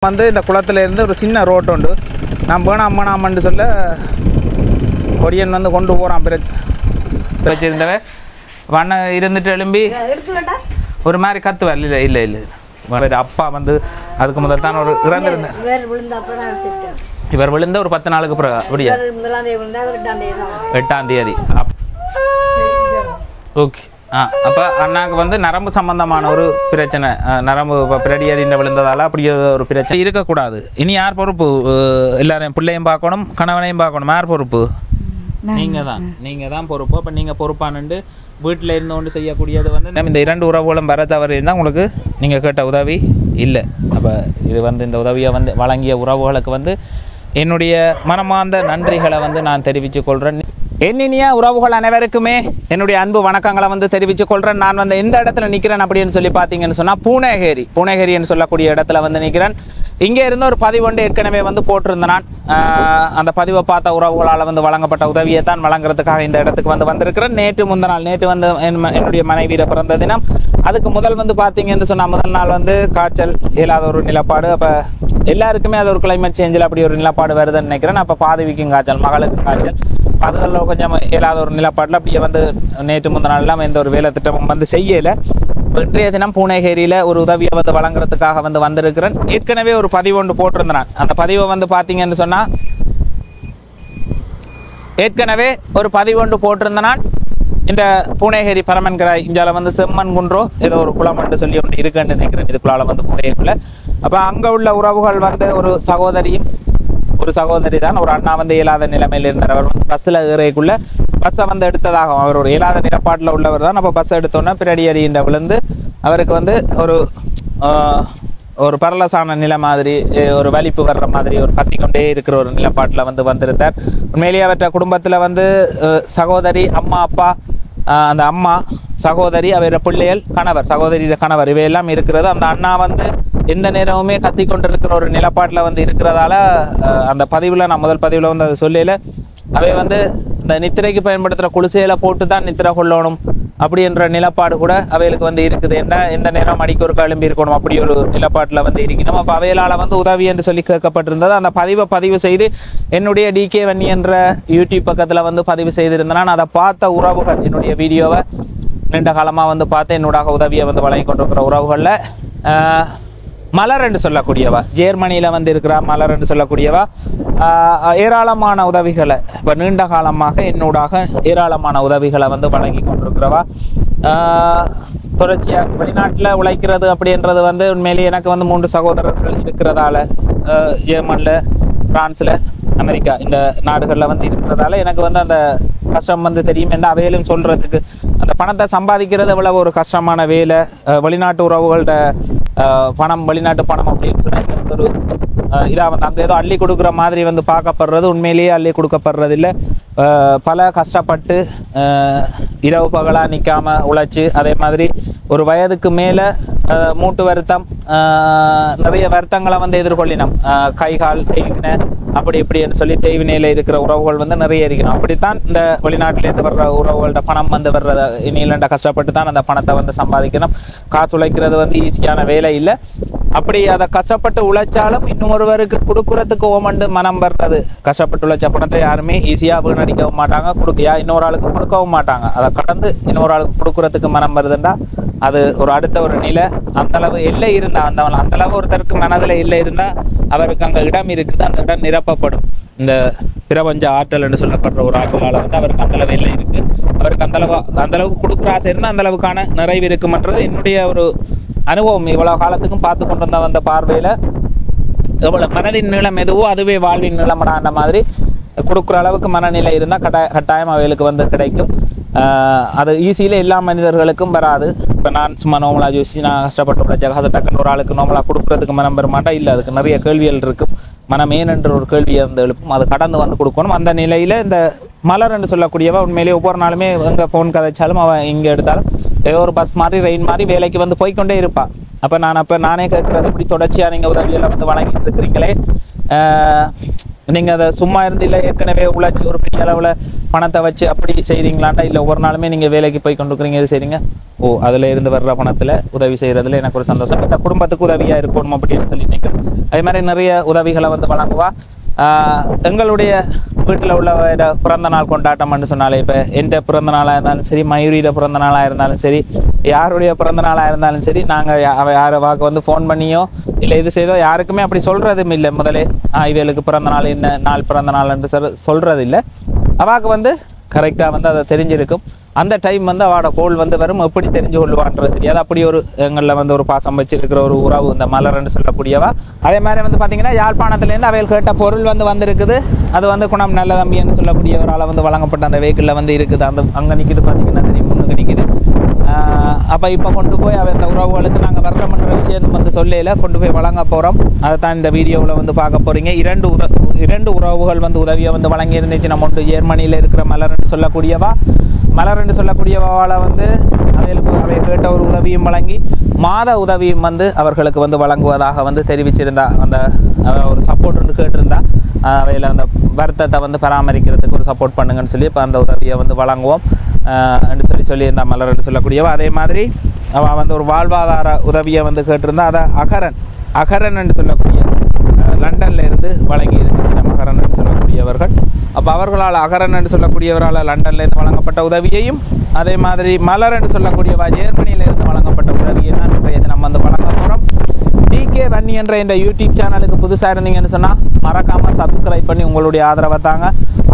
வந்து இந்த குளத்துல இருந்து ஒரு சின்ன ரோட் உண்டு. நான் போனா அம்மனாமன்னு சொல்ல கொடியன் வந்து கொண்டு போகிறான். வச்சிருந்தவன் வண்ண இருந்துட்டு எழும்பி ஒரு மாதிரி கத்துவார். இல்லை இல்லை இல்லை அப்பா வந்து அதுக்கு முதல் தான் ஒரு இறந்துருந்தார். இவர் விழுந்த ஒரு 10 நாளுக்கு பிறகு அப்படியா 8ஆம் தேதி. ஓகே. அப்போ அண்ணாக்கு வந்து நரம்பு சம்பந்தமான ஒரு பிரச்சனை, நரம்பு பிரடியறிந்த விழுந்ததால் அப்படி ஒரு பிரச்சனை இருக்கக்கூடாது. இனி யார் பொறுப்பு? எல்லாரையும் பிள்ளையும் பார்க்கணும், கணவனையும் பார்க்கணும். யார் பொறுப்பு? நீங்கள் தான் பொறுப்பு. அப்போ நீங்கள் பொறுப்பானுண்டு வீட்டில் இருந்து கொண்டு செய்யக்கூடியது வந்து இந்த 2 உறவுகளும் வர தவறு இருந்தால் உங்களுக்கு நீங்கள் கேட்ட உதவி இல்லை. அப்போ இது வந்து இந்த உதவியை வந்து வழங்கிய உறவுகளுக்கு வந்து என்னுடைய மனமார்ந்த நன்றிகளை வந்து நான் தெரிவித்துக் கொள்கிறேன். என்னினிய உறவுகள் அனைவருக்குமே என்னுடைய அன்பு வணக்கங்களை வந்து தெரிவித்துக் கொள்கிறேன். நான் வந்து எந்த இடத்துல நிற்கிறேன் அப்படின்னு சொல்லி பார்த்தீங்கன்னு சொன்னால் பூனேகேரின்னு சொல்லக்கூடிய இடத்துல வந்து நிற்கிறேன். இங்கே இருந்து ஒரு பதிவு ஒன்று ஏற்கனவே வந்து போட்டிருந்தேன். நான் அந்த பதிவை பார்த்த உறவுகளால் வந்து வழங்கப்பட்ட உதவியை தான் வழங்குறதுக்காக இந்த இடத்துக்கு வந்து வந்திருக்கிறேன். நேற்று வந்து என்னுடைய மனைவியிட பிறந்த தினம். அதுக்கு முதல் வந்து பார்த்தீங்கன்னு சொன்னால் முதல் நாள் வந்து காய்ச்சல், இயலாத ஒரு நிலப்பாடு. அப்போ எல்லாருக்குமே அது ஒரு கிளைமேட் சேஞ்சில் அப்படி ஒரு நிலப்பாடு வருதுன்னு நினைக்கிறேன். அப்போ பாதவிக்கும் காய்ச்சல், மகளுக்கும் காய்ச்சல், அதுகளில் கொஞ்சம் இயலாத ஒரு நிலப்பாட்டில் அப்படியே வந்து நேற்று முந்தின நாள்லாம் எந்த ஒரு வேலை திட்டமும் வந்து செய்யலை. இன்றைய தினம் பூனேகேரியில் ஒரு உதவியை வந்து வழங்குறதுக்காக வந்து வந்திருக்கிறேன். ஏற்கனவே ஒரு பதிவு ஒன்று போட்டிருந்தேன். அந்த பதிவை வந்து பார்த்தீங்கன்னு சொன்னால் இந்த பூனேகேரி பரமன்கிற இஞ்சால வந்து செம்மன் குன்றோ ஏதோ ஒரு குளம் என்று சொல்லி ஒன்று இருக்குன்னு நினைக்கிறேன். இதுக்குள்ளால வந்து பூனேகேரியில். அப்போ அங்கே உள்ள உறவுகள் வந்து ஒரு சகோதரி தான், ஒரு அண்ணா வந்து இயலாத நிலைமையில் இருந்தார். அவர் வந்து பஸ்ஸில் ஏறைக்குள்ள பஸ்ஸை வந்து எடுத்ததாகும். அவர் ஒரு இயலாத நிலப்பாட்டில் உள்ளவர் தான். அப்போ பஸ்ஸை எடுத்தோன்னே பிரடியறின்ற விழுந்து அவருக்கு வந்து ஒரு பரலசான நிலை மாதிரி, ஒரு வலிப்பு வர்ற மாதிரி, ஒரு கத்திக்கொண்டே இருக்கிற ஒரு நிலப்பாட்டில் வந்து வந்திருந்தார். உண்மையிலேயே அவற்ற குடும்பத்தில் வந்து சகோதரி, அம்மா, அப்பா, அந்த அம்மா, சகோதரி, அவர பிள்ளைகள், கணவர், சகோதரியோட கணவர் இவையெல்லாம் இருக்கிறது. அந்த அண்ணா வந்து எந்த நேரமுமே கத்தி கொண்டிருக்கிற ஒரு நிலப்பாட்டில் வந்து இருக்கிறதால அந்த பதிவில் நான் முதல் பதிவில் வந்து அதை சொல்லல. அவை வந்து இந்த நித்திரைக்கு பயன்படுத்துகிற குளிசையில போட்டு தான் நித்திரை கொள்ளணும் அப்படி என்ற நிலப்பாடு கூட அவைகளுக்கு வந்து இருக்குது. என்ன எந்த நேரம் அடிக்க ஒரு கிளம்பி இருக்கணும் அப்படி ஒரு நிலப்பாட்டில் வந்து இருக்கணும். அப்போ அவைகளால் வந்து உதவி என்று சொல்லி கேட்கப்பட்டிருந்தது. அந்த பதிவு செய்து என்னுடைய டிகே வன்னி என்ற யூடியூப் பக்கத்தில் வந்து பதிவு செய்திருந்தேன். நான் அதை பார்த்த உறவுகள், என்னுடைய வீடியோவை நீண்ட காலமாக வந்து பார்த்து என்னோட உதவியை வந்து வழங்கி கொண்டிருக்கிற உறவுகளில் மலர் என்று சொல்லக்கூடியவா, ஜெர்மனியில் வந்து இருக்கிற மலர் என்று சொல்லக்கூடியவா ஏராளமான உதவிகளை இப்போ நீண்ட காலமாக என்னோடாக ஏராளமான உதவிகளை வந்து வழங்கி கொண்டிருக்கிறவா. தொடர்ச்சியாக வெளிநாட்டில் உழைக்கிறது அப்படின்றது வந்து உண்மையிலேயே எனக்கு வந்து 3 சகோதரர்கள் இருக்கிறதால, ஜெர்மனில், பிரான்ஸில், அமெரிக்கா இந்த நாடுகளில் வந்து இருக்கிறதால எனக்கு வந்து அந்த கஷ்டம் வந்து தெரியும். எந்த அவையிலும் சொல்கிறதுக்கு அந்த பணத்தை சம்பாதிக்கிறது எவ்வளவு ஒரு கஷ்டமான வேலை. வெளிநாட்டு உறவுகள்ட பணம், வெளிநாட்டு பணம் அப்படின்னு சொன்னால் ஒரு இதாக வந்து அங்கே ஏதோ அள்ளி கொடுக்குற மாதிரி வந்து பார்க்கப்படுறது. உண்மையிலேயே அள்ளி கொடுக்கப்படுறது இல்லை. பல கஷ்டப்பட்டு இரவு பகலாக நிற்காமல் உழைச்சி, அதே மாதிரி ஒரு வயதுக்கு மேலே மூட்டு வருத்தம், நிறைய வருத்தங்களை வந்து எதிர்கொள்ளினோம். கை கால் தேய்வினை அப்படி இப்படின்னு சொல்லி தேய்வினையில் இருக்கிற உறவுகள் வந்து நிறைய இருக்கணும். அப்படித்தான் இந்த வெளிநாட்டிலேருந்து வர்ற உறவுகள்ட பணம் வந்து வர்றத இனியிலண்ட கஷ்டப்பட்டு தான் அந்த பணத்தை வந்து சம்பாதிக்கணும். காசு உழைக்கிறது வந்து ஈஸியான வேலை இல்லை. அப்படி அதை கஷ்டப்பட்டு உழைச்சாலும் இன்னொருவருக்கு கொடுக்குறதுக்கு ஓமண்டு மனம் வர்றது. கஷ்டப்பட்டு உழைச்ச பணத்தை யாருமே ஈஸியாக வீணடிக்கவும் மாட்டாங்க, இன்னொரு ஆளுக்கு கொடுக்கவும் மாட்டாங்க. அதை கடந்து இன்னொரு ஆளுக்கு கொடுக்குறதுக்கு மனம் வருதுண்டா அது ஒரு அடுத்த ஒரு நிலை. அந்தளவு எல்லை இருந்தால், அந்தளவு ஒருத்தருக்கு மனதில் இல்லை இருந்தால் அவருக்கு அங்கே இடம் இருக்குது, அந்த இடம் நிரப்பப்படும். இந்த பிரபஞ்ச ஆற்றல் என்று சொல்லப்படுற ஒரு ஆற்றலால் வந்து அவருக்கு அந்தளவு எல்லை இருக்குது. அவருக்கு அந்தளவுக்கு கொடுக்குற ஆசை இருந்தால் அந்தளவுக்கான நிறைவு இருக்குமன்றது என்னுடைய ஒரு அனுபவம். இவ்வளோ காலத்துக்கும் பார்த்து கொண்டு வந்த பார்வையில் எவ்வளோ மனதின் நீளம் எதுவோ அதுவே வாழ்வின் நீளமடான மாதிரி கொடுக்குற அளவுக்கு மனநிலை இருந்தால் கட்டாயம் அவைகளுக்கு வந்து கிடைக்கும். அது ஈஸியில் எல்லா மனிதர்களுக்கும் வராது. இப்போ நான் சும்மா நோமலாக ஜூசி நான் கஷ்டப்பட்டு உழைச்ச டக்குன்னு ஒரு ஆளுக்கு நோமலாக கொடுக்குறதுக்கு மனம் பெற மாட்டா. இல்லை, அதுக்கு நிறைய கேள்விகள் இருக்கும். மனம் ஏனென்ற ஒரு கேள்வியை வந்து எழுப்பும். அது கடந்து வந்து கொடுக்கணும். அந்த நிலையில் இந்த மலர் என்று சொல்லக்கூடியவா உண்மையிலேயே ஒவ்வொரு நாளுமே எங்கே ஃபோன் கதைச்சாலும் அவன் இங்கே எடுத்தாலும் ஏதோ ஒரு பஸ் மாதிரி ரெயின் மாதிரி வேலைக்கு வந்து போய்கொண்டே இருப்பாள். நானே கேட்குறது இப்படி தொடர்ச்சியாக நீங்கள் உதவியில் வந்து வழங்கிட்டு இருக்கிறீங்களே, நீங்கள் அதை சும்மா இருந்து இல்லை ஏற்கனவே உழைச்சி ஒரு பெரிய அளவில் பணத்தை வச்சு அப்படி செய்கிறீங்களாண்டா, இல்லை ஒவ்வொரு நாளுமே நீங்கள் வேலைக்கு போய் கொண்டு இருக்கிறீங்க இது செய்றீங்க, ஓ அதில் இருந்து வர்ற பணத்தில் உதவி செய்கிறதுல எனக்கு ஒரு சந்தோஷம், இந்த குடும்பத்துக்கு உதவியாக இருக்கணும் அப்படின்னு சொல்லி நினைக்கிறேன். அதே மாதிரி நிறைய உதவிகளை வந்து வழங்குவா. எங்களுடைய வீட்டில் உள்ள பிறந்த நாள் கொண்டாட்டம்னு சொன்னாலே, இப்போ எந்த பிறந்த நாளாக இருந்தாலும் சரி, மயூரியோட பிறந்த நாளாக இருந்தாலும் சரி, யாருடைய பிறந்த நாளாக இருந்தாலும் சரி, நாங்கள் யாரை வாக்கு வந்து ஃபோன் பண்ணியோ இல்லை இது செய்தோ யாருக்குமே அப்படி சொல்கிறதும் இல்லை. முதலே இவளுக்கு பிறந்த நாள் இந்த நாள் பிறந்த நாள் என்று சொல்கிறது இல்லை. அவாக்கு வந்து கரெக்டாக வந்து அதை தெரிஞ்சிருக்கும். அந்த டைம் வந்து அவளோட கோல் வந்து வரும், எப்படி தெரிஞ்சு கொள்வான்றது தெரியாது. அப்படி ஒரு எங்களில் வந்து ஒரு பாசம் வச்சிருக்கிற ஒரு உறவு இந்த மலர்ன்னு சொல்லக்கூடியவா. அதே மாதிரி வந்து பார்த்தீங்கன்னா யாழ்ப்பாணத்துலேருந்து அவைகள் கேட்ட பொருள் வந்து வந்திருக்குது. அது வந்து குணம் நல்ல தம்பின்னு சொல்லக்கூடிய ஒரு ஆளை வந்து வழங்கப்பட்ட அந்த வெஹிக்கிளில் வந்து இருக்குது. அந்த அங்கே நிற்கிது பார்த்தீங்கன்னா தெரியும், முன்னுக்கு நிற்கிது. அப்போ இப்போ கொண்டு போய் அந்த உறவுகளுக்கு நாங்கள் வர்றோம்ன்ற விஷயம் வந்து சொல்லையில் கொண்டு போய் வழங்க போகிறோம். அதை தான் இந்த வீடியோவில் வந்து பார்க்க போகிறீங்க. இரண்டு உறவுகள் வந்து உதவியை வந்து வழங்கி இருந்துச்சு. நம்ம ஒன்று ஜெர்மனியில் இருக்கிற மலர்ன்னு சொல்லக்கூடியவா, மலர்ன்னு சொல்லக்கூடியவால் வந்து அவை கேட்ட ஒரு உதவியும் வழங்கி மாத உதவியும் வந்து அவர்களுக்கு வந்து வழங்குவதாக வந்து தெரிவிச்சிருந்தா. அந்த ஒரு சப்போர்ட் ஒன்று கேட்டிருந்தா, அவையில் அந்த வருத்தத்தை வந்து பராமரிக்கிறதுக்கு ஒரு சப்போர்ட் பண்ணுங்கன்னு சொல்லி இப்போ அந்த உதவியை வந்து வழங்குவோம் என்று சொல்லியிருந்தா மலர் என்று சொல்லக்கூடியவா. அதே மாதிரி அவள் வந்து ஒரு வாழ்வாதார உதவியை வந்து கேட்டிருந்தா. அதை அகரன் என்று சொல்லக்கூடிய லண்டனில் இருந்து வழங்கி இருந்துச்சு நம்ம அகரன் என்று சொல்லக்கூடியவர்கள். அப்போ அவர்களால் அகரன் என்று சொல்லக்கூடியவரால் லண்டன்லேருந்து வழங்கப்பட்ட உதவியையும், அதே மாதிரி மலர் என்று சொல்லக்கூடியவா ஜெர்மனியிலிருந்து வழங்கப்பட்ட உதவியை தான் இன்றைய நம்ம வந்து வழங்க போகிறோம். டிகே வன்னி என்ற இந்த யூடியூப் சேனலுக்கு புதுசாக இருந்தீங்கன்னு சொன்னால் மறக்காமல் சப்ஸ்கிரைப் பண்ணி உங்களுடைய ஆதரவை தாங்க.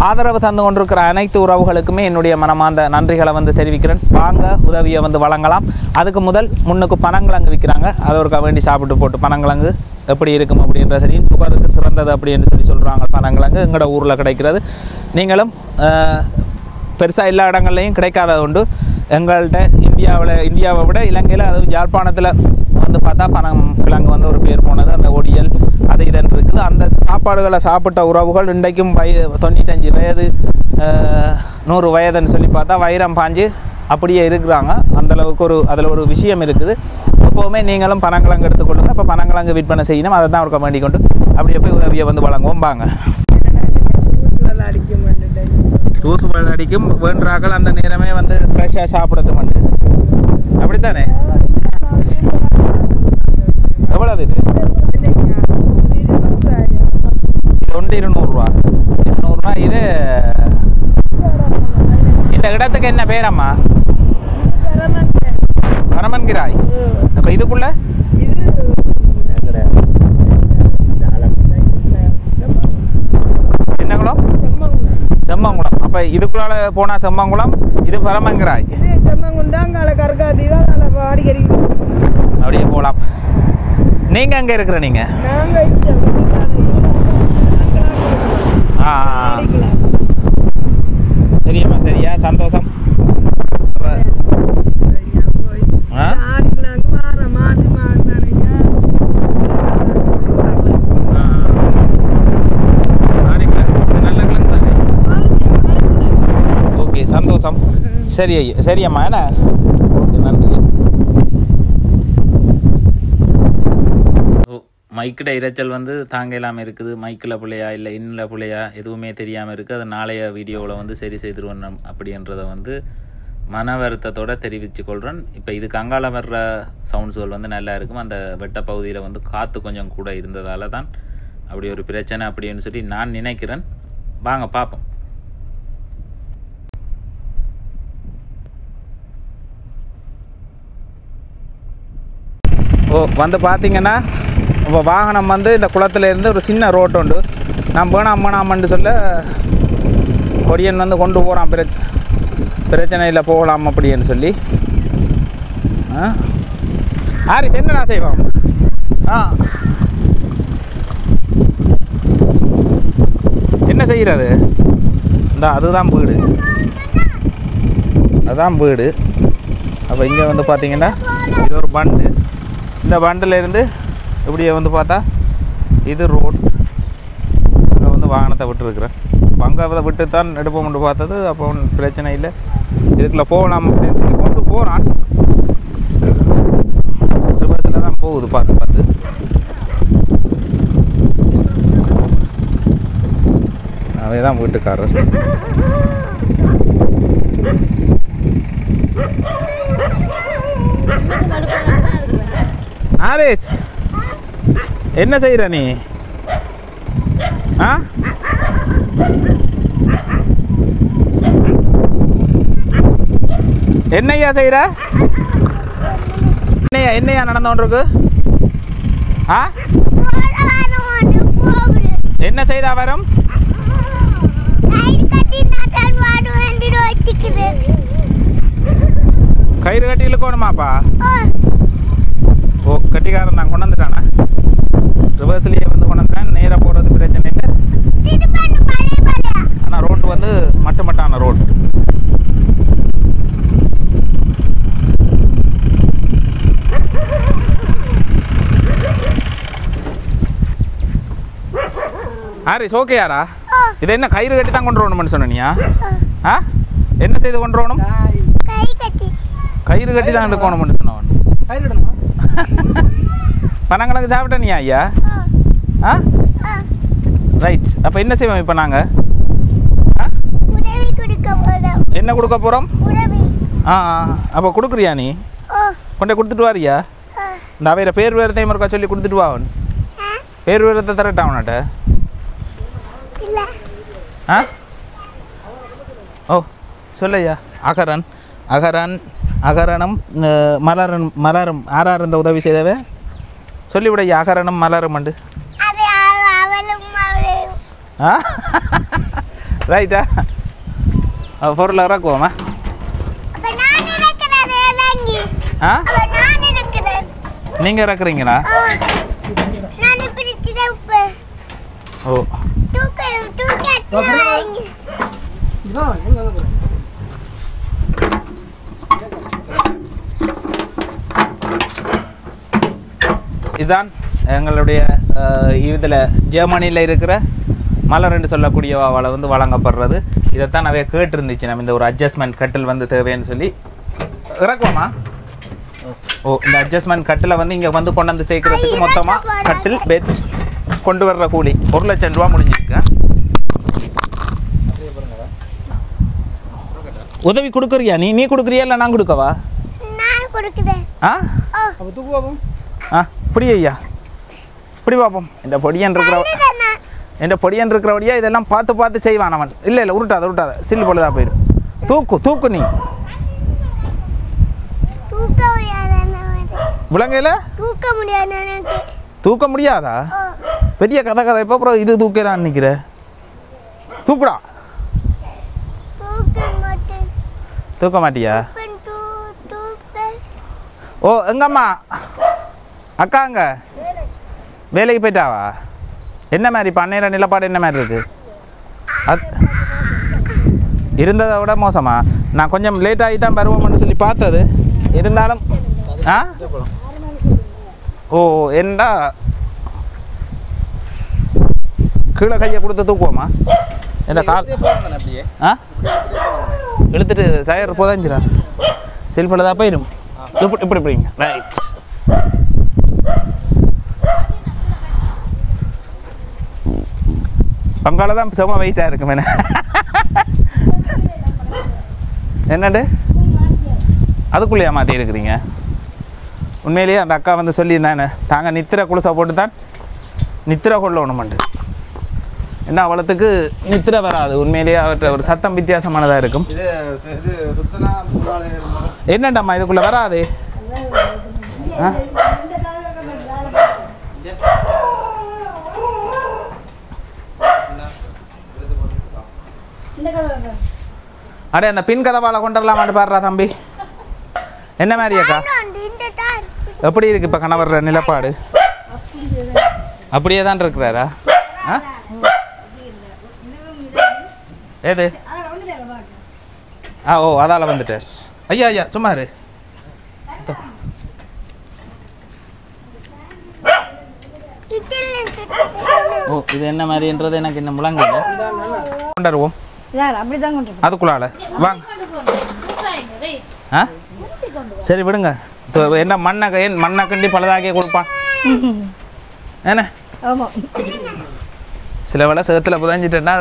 ஆதரவு தந்து கொண்டிருக்கிற அனைத்து உறவுகளுக்குமே என்னுடைய மனமார்ந்த நன்றிகளை வந்து தெரிவிக்கிறேன். வாங்க உதவியை வந்து வழங்கலாம். அதுக்கு முன்னுக்கு பனங்கிழங்கு விற்கிறாங்க, அதை ஒருக்கா வேண்டி சாப்பிட்டு போட்டு பனங்கிழங்கு எப்படி இருக்கும் அப்படின்ற சரி, சுகருக்கு சிறந்தது அப்படின்னு சொல்கிறாங்க. பனங்கிழங்கு எங்களோட ஊரில் கிடைக்கிறது. நீங்களும் பெருசாக எல்லா இடங்கள்லையும் கிடைக்காத உண்டு. எங்கள்கிட்ட இந்தியாவை விட இலங்கையில், அதுவும் யாழ்ப்பாணத்தில் வந்து பார்த்தா பனங்கிழங்கு வந்து ஒரு பேர் போனது. அந்த ஒடியல் அது இதன் இருக்குது. அந்த சாப்பாடுகளை சாப்பிட்ட உறவுகள் இன்றைக்கும் 95 வயது 100 வயதுன்னு சொல்லி பார்த்தா வைரம் பாஞ்சு அப்படியே இருக்கிறாங்க. அந்தளவுக்கு அதில் ஒரு விஷயம் இருக்குது. எப்போவுமே நீங்களும் பனங்கிழங்கு எடுத்துக்கொள்ளுங்க. இப்போ பனங்கிழங்கு விற்பனை செய்யணும், அதை தான் ஒரு வேண்டி கொண்டு அப்படியே போய் உதவியை வந்து வழங்குவோம். வாங்க. தூசு வெள்ள அடிக்கும் வேண்டாக்கள் அந்த நேரமே வந்து ஃப்ரெஷ்ஷாக சாப்பிடறது வந்து அப்படித்தானே. எவ்வளவு இது? ஒன்று 200 ரூபா. 200 ரூபா. இது இந்த இடத்துக்கு என்ன பேரம்மா? பரமன்கிராய். அப்போ இதுக்குள்ள என்ன குளம்? செம்மங்குளம். அப்போ இதுக்குள்ளால போனால் செம்மங்குளம், இது பரமன்கிராய். அப்படியே போகலாம். நீங்கள் அங்கே இருக்கிற நீங்கள்? சரியம்மா, சரியா, சந்தோஷம். ஓகே, சந்தோஷம். சரி ஐயா, சரியம்மா, என்ன? ஓகே, நன்றி. மைக்கிட்ட இரைச்சல் வந்து தாங்க இல்லாமல் இருக்குது. மைக்கில் பிள்ளையா இல்லை இன்னில் பிள்ளையா எதுவுமே தெரியாமல் இருக்குது. அது நாளைய வீடியோவில் வந்து சரி செய்திருவோம் அப்படின்றத வந்து மன வருத்தத்தோடு தெரிவித்து கொள்கிறேன். இப்போ இதுக்கு அங்கால வர்ற சவுண்ட்ஸுகள் வந்து நல்லா இருக்கும். அந்த வெட்ட பகுதியில் வந்து காற்று கொஞ்சம் கூட இருந்ததால் தான் அப்படி ஒரு பிரச்சனை அப்படின்னு சொல்லி நான் நினைக்கிறேன். வாங்க பார்ப்போம். வந்து பார்த்தீங்கன்னா இப்போ வாகனம் வந்து இந்த குளத்துலேருந்து ஒரு சின்ன ரோட்டு உண்டு. நான் வேணாமன்னு சொல்ல கொடியன் வந்து கொண்டு போகிறான், பிரச்சனையில் போகலாம் அப்படின்னு சொல்லி. ஹாரிஸ், என்னடா செய்வோம்? என்ன செய்கிறது? இந்த அதுதான் வீடு, அதுதான் வீடு. அப்போ இங்கே வந்து பார்த்தீங்கன்னா இது ஒரு பண்டு. இந்த பண்டில் இருந்து இப்படியே வந்து பார்த்தா இது ரோட். அங்கே வந்து வாகனத்தை விட்டுருக்குறேன். அங்கே விட்டு தான் எடுப்போம் கொண்டு பார்த்தது. அப்போ பிரச்சனை இல்லை, இதுக்குள்ளே போகலாம் அப்படின்னு சொல்லி கொண்டு போகிறான். ரிவர்ஸில் தான் போகுது பார்த்து. அவன் தான் வீட்டுக்காரர். ஆரேஷ் என்ன செய்கிற நீ? ஆ என்னையா செய்கிற? என்னையா நடந்து கொண்டிருக்கு? ஆ என்ன செய்தா வரும்? கயிறு கட்டி இழுக்கணுமாப்பா? ஓ கட்டிக்காரன் நான் கொண்டு வந்துட்டானா? ரிவர்ஸ்லேயே வந்து கொண்டு வந்துட்டேன். நேராக போகிறது பிரச்சனை இல்லை. ஆனால் ரோட்டு வந்து மட்டமட்டான ரோடு. ஹாரிஸ் ஓகேயாடா? இது என்ன கயிறு கட்டி தான் கொண்டு வரணும்னு சொன்னியா? ஆ என்ன செய்து கொண்டு வரணும்? கயிறு கட்டி தான் எடுக்கணும்னு சொன்னவன். பனங்கிழங்கு சாப்பிட்ட நீ ஐயா? ஆ ரைட். அப்போ என்ன செய்வோம் இப்போ நாங்கள்? என்ன கொடுக்க போகிறோம்? ஆ அப்போ கொடுக்குறியா நீ? கொண்டே கொடுத்துட்டு வாரியா? இந்த அவையில பேர் வேறத்தையும் இருக்கா சொல்லி கொடுத்துட்டு வா. அவன் பேர் வேறத்தை தரட்டா அவன்கிட்ட? ஆ ஓ சொல்லையா. அகரன் அகரன் அகரணம் மலரன் மலரும். ஆறார் இந்த உதவி செய்தவ சொல்லிவிடையா. அகரணம் மலரும் அண்டு. ஆ ரைட்டா? பொருள் இறக்குவோமா? ஆ நீங்கள் இறக்குறீங்களா? ஓ இதுதான் எங்களுடைய இதில் ஜெர்மனியில் இருக்கிற மலர் என்று சொல்லக்கூடியவால் வந்து வழங்கப்படுறது. இதைத்தான் நிறைய கேட்டுருந்துச்சு. நம்ம இந்த ஒரு அட்ஜஸ்ட்மெண்ட் கட்டில் வந்து தேவைன்னு சொல்லி இறக்குவோமா? ஓ இந்த அட்ஜஸ்ட்மெண்ட் கட்டில் வந்து இங்கே வந்து கொண்டு வந்து சேர்க்கறதுக்கு மொத்தமாக கட்டில் பெட் கொண்டு வர்ற கூலி 1,00,000 ரூபா முடிஞ்சிருக்கு. உதவி கொடுக்குறியா நீ? நீ கொடுக்குறியா இல்லை நான் கொடுக்கவா? ஆ ஆ இப்படி ஐயா இப்படி பார்ப்போம். இந்த பொடியன் இருக்கிறபடியா இதெல்லாம் பார்த்து பார்த்து செய்வான் அவன். இல்லை இல்லை உருட்டாத சில்லு பொழுதா போயிடும். தூக்கு நீ விலங்கையில் தூக்க முடியாதா? பெரிய கதை இப்போ அப்புறம் இது தூக்கலான்னு நிற்கிற. தூக்குடா. தூக்க மாட்டியா? ஓ எங்கம்மா அக்காங்க வேலைக்கு போயிட்டாவா? என்ன மாதிரி பண்ணையில நிலப்பாடு என்ன மாதிரி இருக்கு? இருந்ததை விட மோசமா? நான் கொஞ்சம் லேட் ஆகி தான் வருவோம்னு சொல்லி பார்த்தது. இருந்தாலும் ஆ ஓ என்னடா கீழே கையை கொடுத்து தூக்குவோமா? என்ன கால் ஆ இழுத்துட்டு டயர் போதாஞ்சிரா செல்ஃபில் தான் போயிடும். இப்படி இப்படிங்க ரைட். பங்கால தான் செம வெயிட்டாக இருக்கும். என்னண்டு அதுக்குள்ளேயா மாற்றி இருக்கிறீங்க? உண்மையிலேயே அந்த அக்கா வந்து சொல்லியிருந்தானே தாங்க நித்திர குளிசை போட்டு தான் நித்திர கொள்ளணுமெண்டு. என்ன அவ்வளோத்துக்கு நித்திர வராது. உண்மையிலேயே அவற்றை ஒரு சத்தம் வித்தியாசமானதாக இருக்கும். என்னண்டாம்மா இதுக்குள்ளே வராது? ஆ அடே அந்த பின் கதவால் கொண்டுடலாமான்னு பாடுறா தம்பி. என்ன மாதிரி அக்கா எப்படி இருக்கு இப்போ கணவர் நிலப்பாடு? அப்படியே தான் இருக்கிறாரா? ஆ ஏது ஓ அதால் வந்துட்டார். ஐயா சும்மா இரு. ஓ இது என்ன மாதிரின்றது எனக்கு இன்னும் முழங்கல. கொண்டாடுவோம் அதுக்குள்ளால வாங்க. ஆ சரி விடுங்க. என்ன மண்ணை கண்டி பலதாக்கி கொடுப்பான் என்ன? சில வேளை சேத்துல புதஞ்சிட்டேன்னா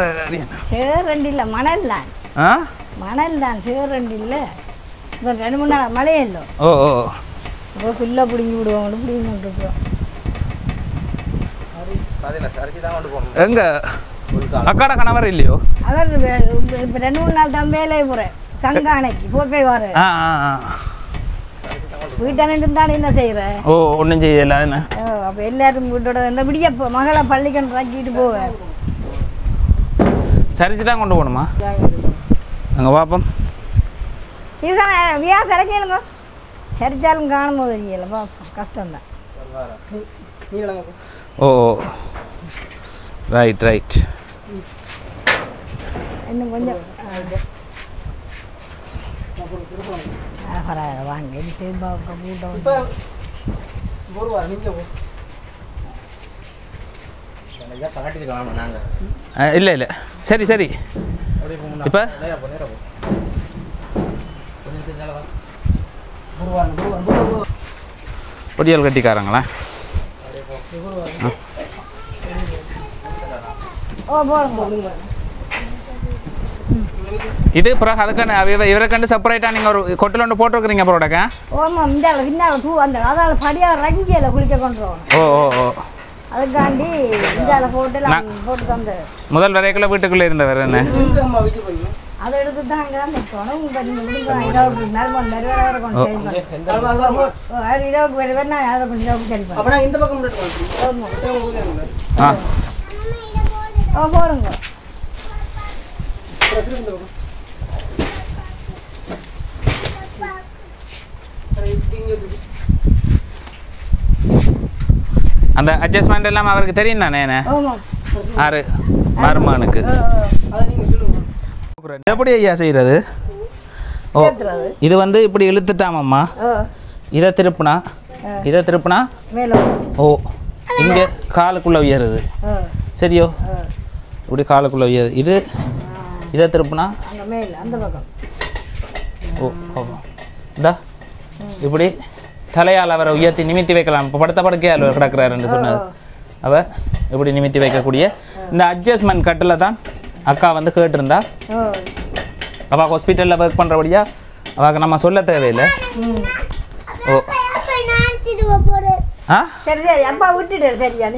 சேரண்டி இல்லை மணல் தான். ஆ மணல் தான் சேரண்டி இல்லை. இப்போ 2-3 நாள் மழையே இல்லை. ஓ ஓ இப்போ ஃபுல்லாக பிடிங்கி விடுவாங்க பிடிங்கிட்டுருக்கோம். எங்க அக்காட கணவர் இல்லையோ? அவர் இப்போ 2-3 நாள் தான் வேலையை போகிறேன். சங்கானைக்கு போய் வர வீட்டான இருந்தாலும் என்ன செய்கிறேன்? ஓ ஒன்றும் செய்யல என்ன? அப்போ எல்லாரும் வீட்டோட என்ன விடிய மகளை பள்ளிக்கன்று ஆக்கிட்டு போவேன். சரிச்சு தான் கொண்டு போகணுமா? அங்கே பார்ப்போம். இதுதானே வியா சரிக்கலுங்க. சரிச்சாலும் காணும் போது தெரியல பார்ப்போம். கஷ்டம்தான். ஓ ரைட் ரைட். இன்னும் கொஞ்சம் பரவாயில்ல வாங்க திரும்ப கூட்டம் இல்லை இல்லை சரி சரி. இப்போ பொடியல் கட்டிக்காரங்களா? ஓ போகிறோம். இது பிறகு அதுக்கான இவரை கண்டு செப்பரேட்டாக நீங்கள் ஒரு கொட்டில் ஒன்று போட்டுருக்குறீங்க ப்ரோடக்க? ஓமாம் இந்தால பின்னால் அந்த அதால் படியாக ரங்கியில் குளிக்க கொண்டுருவோம். ஓ ஓ ஓ அதுக்காண்டி இந்தால போட்டு தந்து முதல் வரைக்குள்ள வீட்டுக்குள்ளே இருந்தவர் என்ன? அதை எடுத்து தான் அங்கே தான் நிற்கணும். இரவுக்கு மருமன் நிறைவேற கொண்டு இரவுக்கு வேறு நான் அதை கொஞ்சம் இரவுக்கு சரிப்பேன். இந்த பக்கம் ஓ போடுங்க. அந்த அட்ஜஸ்ட்மெண்ட் எல்லாம் அவருக்கு தெரியும் தானே? ஆறு மருமானுக்கு எப்படி ஐயா செய்கிறது? ஓ இது வந்து இப்படி இழுத்துட்டாமம்மா. இதை திருப்புனா ஓ இங்கே காலுக்குள்ளே உயருது. சரியோ இப்படி காலுக்குள்ளே உயருது. இதை திருப்புனா ஓ ஓ இந்தா இப்படி தலையால் அவரை உயர்த்தி நிமித்தி வைக்கலாம். இப்போ படுத்த படுக்கையால் கிடக்கிறாருன்னு சொன்னது அவ இப்படி நிமித்தி வைக்கக்கூடிய இந்த அட்ஜஸ்ட்மெண்ட் கட்டில் தான் அக்கா வந்து கேட்டிருந்தா. அவள் ஹாஸ்பிட்டலில் ஒர்க் பண்ணுறபடியா அவளுக்கு நம்ம சொல்ல தேவையில்லை. ஓ ஆ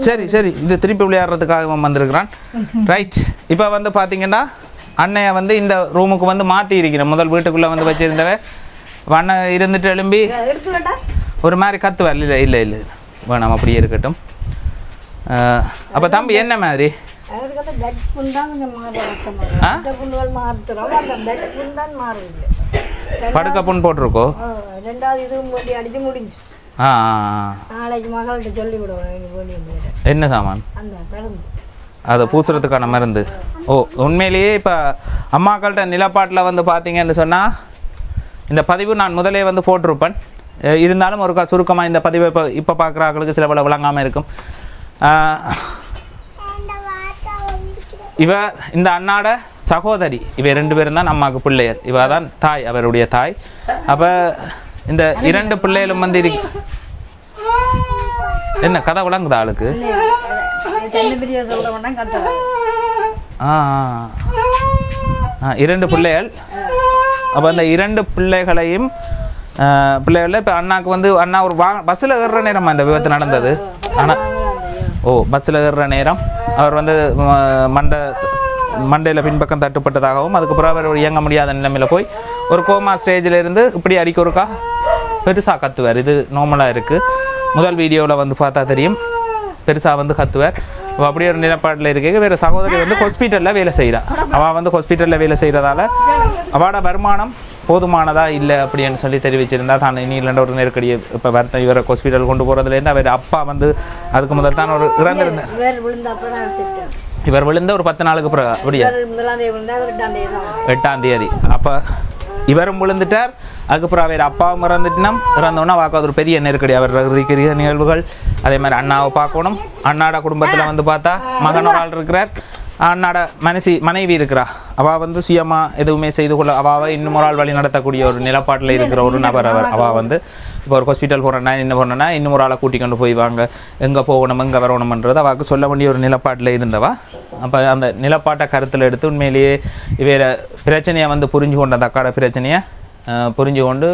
சரி சரி. இது திருப்பி விளையாடுறதுக்காக வந்திருக்கிறான். ரைட். இப்போ வந்து பார்த்தீங்கன்னா அண்ணையை வந்து இந்த ரூமுக்கு வந்து மாற்றி இருக்கிறேன். முதல் வீட்டுக்குள்ளே வந்து வச்சுருந்தவ அண்ணன் இருந்துட்டு எழும்பி ஒரு மாதிரி கத்துவார். இல்லை இல்லை இல்லை வேணாம் அப்படியே இருக்கட்டும். அப்போ தம்பி என்ன மாதிரி படுக்க புண் போட்டிருக்கோ? என்ன சாமான் அதை பூசுறதுக்கான மருந்து? ஓ உண்மையிலேயே இப்போ அம்மாக்கள்கிட்ட நிலப்பாட்டில் வந்து பார்த்தீங்கன்னு சொன்னால் இந்த பதிவு நான் முதலே வந்து போட்டிருப்பேன். இருந்தாலும் ஒரு சுருக்கமாக இந்த பதிவை இப்போ பார்க்குற ஆட்களுக்கு சில பல விளங்காமல் இருக்கும். இவ இந்த அண்ணாட சகோதரி. இவ 2 பேரும் தான் அம்மாவுக்கு பிள்ளையர். இவ தான் தாய், அவருடைய தாய். அப்போ இந்த 2 பிள்ளைகளும் வந்து என்ன கதை விளங்குதா ஆளுக்கு? ஆ 2 பிள்ளைகள். அப்போ அந்த 2 பிள்ளைகளையும் பிள்ளைகளில் இப்போ அண்ணாவுக்கு வந்து அண்ணா ஒரு பஸ்ஸில் ஏறுற நேரம் அந்த விபத்து நடந்தது. ஆனால் ஓ பஸ்ஸில் ஏறுற நேரம் அவர் வந்து மண்டையில் பின்பக்கம் தட்டுப்பட்டதாகவும் அதுக்கப்புறம் அவர் இயங்க முடியாத நிலைமையில் போய் ஒரு கோமா ஸ்டேஜில் இருந்து இப்படி அடிக்க ஒருக்கா பெருசாக கத்துவார். இது நார்மலாக இருக்குது. முதல் வீடியோவில் வந்து பார்த்தா தெரியும் பெருசாக வந்து கத்துவார். அப்படியே ஒரு நிலப்பாட்டில் இருக்க வேறு சகோதரி வந்து ஹாஸ்பிட்டலில் வேலை செய்கிறாள். அவள் வந்து ஹாஸ்பிட்டலில் வேலை செய்கிறதால அவளோட வருமானம் போதுமானதா இல்லை அப்படின்னு சொல்லி தெரிவிச்சிருந்தா தான் இனியில்ல ஒரு நெருக்கடியை இப்போ வருத்தம் இவரை ஹாஸ்பிட்டல் கொண்டு போகிறதுலேருந்து அவர் அப்பா வந்து அதுக்கு முதல் தான் ஒரு இறந்திருந்தார். இவர் விழுந்த ஒரு 10 நாளுக்கு பிறகு அப்படியா 8ஆம் தேதி. அப்போ இவரும் விழுந்துட்டார். அதுக்கப்புறம் அவர் அப்பாவும் இறந்தோன்னா வாக்கு ஒரு பெரிய நெருக்கடி. அவர் இருக்கிற நிகழ்வுகள் அதே மாதிரி அண்ணாவை பார்க்கணும். அண்ணாட குடும்பத்தில் வந்து பார்த்தா மகனால் இருக்கிறார். அண்ணாட மனைவி இருக்கிறா. அவள் வந்து சுயமாக எதுவுமே செய்து கொள்ள அவாவை இன்னும் ஒரு ஆள் வழி நடத்தக்கூடிய ஒரு நிலப்பாட்டில் இருக்கிற ஒரு நபர் அவர். அவள் வந்து இப்போ ஒரு ஹாஸ்பிட்டல் போகிறேன்னா என்ன பண்ணனா இன்னும் ஒரு ஆளை கூட்டி கொண்டு போய் வாங்க எங்கே போகணும் எங்கே வரணுமன்றது அவளுக்கு சொல்ல வேண்டிய ஒரு நிலப்பாட்டில் இருந்தவா. அப்போ அந்த நிலப்பாட்டை கருத்தில் எடுத்து உண்மையிலேயே இவர பிரச்சனையை வந்து புரிஞ்சு கொண்ட அந்த அக்காட பிரச்சனையை புரிஞ்சு கொண்டு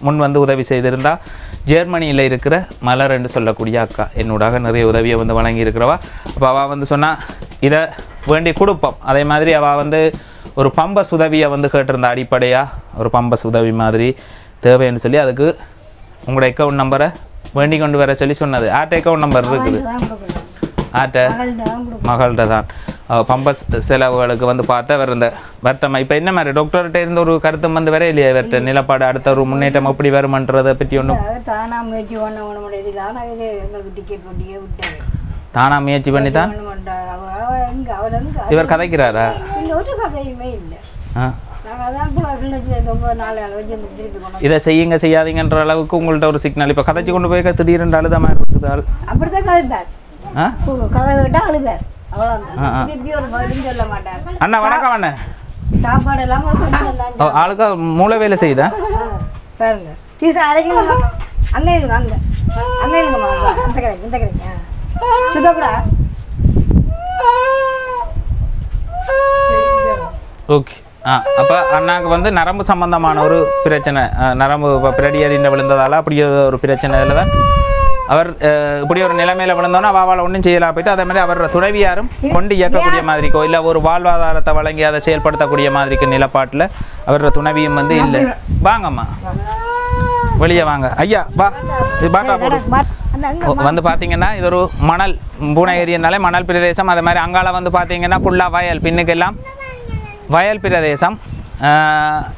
முன் வந்து உதவி செய்திருந்தால் ஜெர்மனியில் இருக்கிற மலர் என்று சொல்லக்கூடிய அக்கா என்னோடாக நிறைய உதவியை வந்து வழங்கி இருக்கிறவா. அப்போ அவள் வந்து சொன்னால் இதை வேண்டி கொடுப்போம். அதே மாதிரி அவள் வந்து ஒரு பம்பஸ் உதவியை வந்து கேட்டிருந்தா, அடிப்படையாக ஒரு பம்பஸ் உதவி மாதிரி தேவைன்னு சொல்லி அதுக்கு உங்களோட அக்கௌண்ட் நம்பரை வேண்டி கொண்டு வர சொல்லி சொன்னது. ஆட்ட அக்கௌண்ட் நம்பர் இருக்குது, ஆட்ட மகள்கிட்ட தான். பம்பஸ் செலவுகளுக்கு வந்து பார்த்தா வேறு இந்த வருத்தம். இப்போ என்ன மாதிரி டாக்டர்கிட்ட இருந்த ஒரு கருத்தும் வந்து வேற இல்லையா இவர்கிட்ட நிலப்பாடு அடுத்த ஒரு முன்னேற்றம் எப்படி வருமன்றதை பற்றி ஒன்றும் தானா முயற்சி பண்ணி தான் இவர் கதைக்கிறாரா? இதை செய்யுங்க செய்யாதீங்கன்ற அளவுக்கு உங்கள்ட்ட ஒரு சிக்னல் இப்போ கதைச்சு கொண்டு போய் திடீர்னு அழுத மாதிரி இருக்குது. அண்ணா வணக்கம் அண்ணா. சாப்பாடு ஆளுக்கா மூளை வேலை செய்யுதா பாருங்க. அங்கே இல்லைங்க, அங்கே அங்கே இல்லைங்கம்மா, அந்த கிடைக்கு இந்த கிடைக்கு சுத்தப்படா. ஓகே. அப்போ அண்ணாவுக்கு வந்து நரம்பு சம்பந்தமான ஒரு பிரச்சனை, நரம்பு இப்போ பிரடியடியில் விழுந்ததால் அப்படி ஒரு பிரச்சனையில் தான் அவர் இப்படி ஒரு நிலைமையில் விழுந்தோன்னா அவள் ஒன்றும் செய்யலாம் போயிட்டு அதே மாதிரி அவரோட துணைவியாரும் கொண்டு இயக்கக்கூடிய மாதிரிக்கோ இல்லை ஒரு வாழ்வாதாரத்தை வழங்கி அதை செயல்படுத்தக்கூடிய மாதிரிக்கு நிலப்பாட்டில் அவரோட துணைவியும் வந்து இல்லை. வாங்கம்மா வெளியே வாங்க ஐயா வா. இது பாட்டா போடு. வந்து பார்த்தீங்கன்னா இது ஒரு மணல் பூனை ஏரியனாலே மணல் பிரதேசம். அதே மாதிரி அங்கால வந்து பார்த்தீங்கன்னா ஃபுல்லாக வயல், பின்னுக்கெல்லாம் வயல் பிரதேசம்.